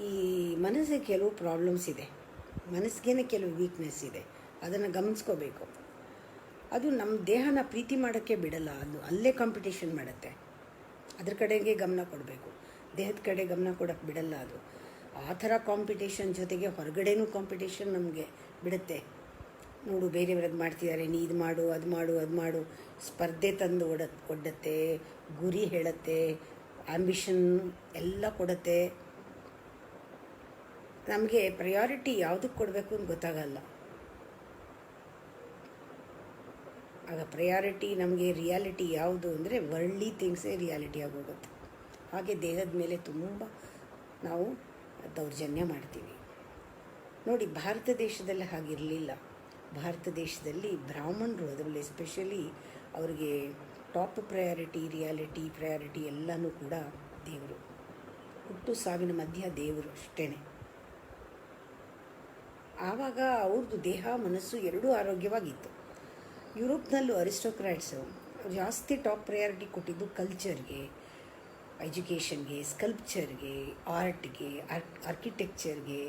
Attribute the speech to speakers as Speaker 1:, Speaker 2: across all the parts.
Speaker 1: ಈ ಮನಸ್ಸಿಗೆ ಕೆಲವು ಪ್ರಾಬ್ಲಮ್ಸ್ ಇದೆ, ಮನಸ್ಸಿಗೆ ಕೆಲವು ವೀಕ್ನೆಸ್ ಇದೆ, ಅದನ್ನು ಗಮನಿಸ್ಕೋಬೇಕು. ಅದು ನಮ್ಮ ದೇಹನ ಪ್ರೀತಿ ಮಾಡೋಕ್ಕೆ ಬಿಡಲ್ಲ, ಅದು ಅಲ್ಲೇ ಕಾಂಪಿಟೇಷನ್ ಮಾಡುತ್ತೆ. ಅದ್ರ ಕಡೆಗೆ ಗಮನ ಕೊಡಬೇಕು, ದೇಹದ ಕಡೆ ಗಮನ ಕೊಡೋಕ್ಕೆ ಬಿಡಲ್ಲ ಅದು. ಆ ಥರ ಕಾಂಪಿಟೇಷನ್ ಜೊತೆಗೆ ಹೊರಗಡೆನೂ ಕಾಂಪಿಟೇಷನ್ ನಮಗೆ ಬಿಡುತ್ತೆ. ನೋಡು ಬೇರೆಯವ್ರದ್ದು ಮಾಡ್ತಿದ್ದಾರೆ, ನೀ ಇದು ಮಾಡು, ಅದು ಮಾಡು, ಅದು ಮಾಡು, ಸ್ಪರ್ಧೆ ತಂದು ಒಡ್ಡತ್ತೆ, ಗುರಿ ಹೇಳುತ್ತೆ, ಆಂಬಿಷನ್ ಎಲ್ಲ ಕೊಡುತ್ತೆ. ನಮಗೆ ಪ್ರಯಾರಿಟಿ ಯಾವುದಕ್ಕೆ ಕೊಡಬೇಕು ಅಂತ ಗೊತ್ತಾಗಲ್ಲ. ಆಗ ಪ್ರಯಾರಿಟಿ ನಮಗೆ ರಿಯಾಲಿಟಿ ಯಾವುದು ಅಂದರೆ ವರ್ಲ್ಡ್ಲಿ ಥಿಂಗ್ಸೇ ರಿಯಾಲಿಟಿ ಆಗೋಗುತ್ತೆ. ಹಾಗೆ ದೇಹದ ಮೇಲೆ ತುಂಬ ನಾವು ದೌರ್ಜನ್ಯ ಮಾಡ್ತೀವಿ. ನೋಡಿ, ಭಾರತ ದೇಶದಲ್ಲಿ ಹಾಗಿರಲಿಲ್ಲ. ಭಾರತ ದೇಶದಲ್ಲಿ ಬ್ರಾಹ್ಮಣರು, ಅದರಲ್ಲಿ ಎಸ್ಪೆಷಲಿ ಅವರಿಗೆ ಟಾಪ್ ಪ್ರಯಾರಿಟಿ, ರಿಯಾಲಿಟಿ ಪ್ರಯಾರಿಟಿ ಎಲ್ಲನೂ ಕೂಡ ದೇವರು. ಹುಟ್ಟು ಸಾವಿನ ಮಧ್ಯ ದೇವರು ಅಷ್ಟೇ. ಆವಾಗ ಅವ್ರದ್ದು ದೇಹ ಮನಸ್ಸು ಎರಡೂ ಆರೋಗ್ಯವಾಗಿತ್ತು. ಯುರೋಪ್ನಲ್ಲೂ ಅರಿಸ್ಟೋಕ್ರಾಟ್ಸು ಜಾಸ್ತಿ ಟಾಪ್ ಪ್ರಯಾರಿಟಿ ಕೊಟ್ಟಿದ್ದು ಕಲ್ಚರ್ಗೆ, ಎಜುಕೇಷನ್ಗೆ, ಸ್ಕಲ್ಪ್ಚರ್ಗೆ, ಆರ್ಟ್ಗೆ, ಆರ್ಕಿಟೆಕ್ಚರ್ಗೆ,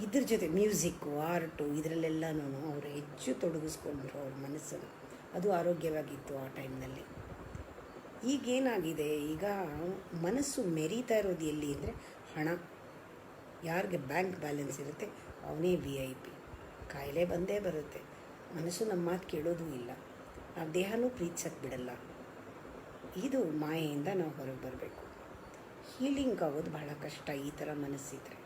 Speaker 1: ಇದ್ರ ಜೊತೆ ಮ್ಯೂಸಿಕ್ಕು, ಆರ್ಟು, ಇದರಲ್ಲೆಲ್ಲನೂ ಅವರು ಹೆಚ್ಚು ತೊಡಗಿಸ್ಕೊಂಡ್ರು ಅವ್ರ ಮನಸ್ಸನ್ನು. ಅದು ಆರೋಗ್ಯವಾಗಿತ್ತು ಆ ಟೈಮ್ನಲ್ಲಿ. ಈಗೇನಾಗಿದೆ, ಈಗ ಮನಸ್ಸು ಮೆರೀತಾ ಇರೋದು ಎಲ್ಲಿ ಅಂದರೆ ಹಣ. ಯಾರಿಗೆ ಬ್ಯಾಂಕ್ ಬ್ಯಾಲೆನ್ಸ್ ಇರುತ್ತೆ ಅವನೇ VIP. ಕಾಯಿಲೆ ಬಂದೇ ಬರುತ್ತೆ. ಮನಸ್ಸು ನಮ್ಮ ಮಾತು ಕೇಳೋದೂ ಇಲ್ಲ, ನಾವು ದೇಹನೂ ಪ್ರೀತಿಸೋಕ್ಕೆ ಬಿಡಲ್ಲ. ಇದು ಮಾಯೆಯಿಂದ ನಾವು ಹೊರಗೆ ಬರಬೇಕು. ಹೀಲಿಂಗ್ ಆಗೋದು ಬಹಳ ಕಷ್ಟ ಈ ಥರ ಮನಸ್ಸಿದ್ರೆ.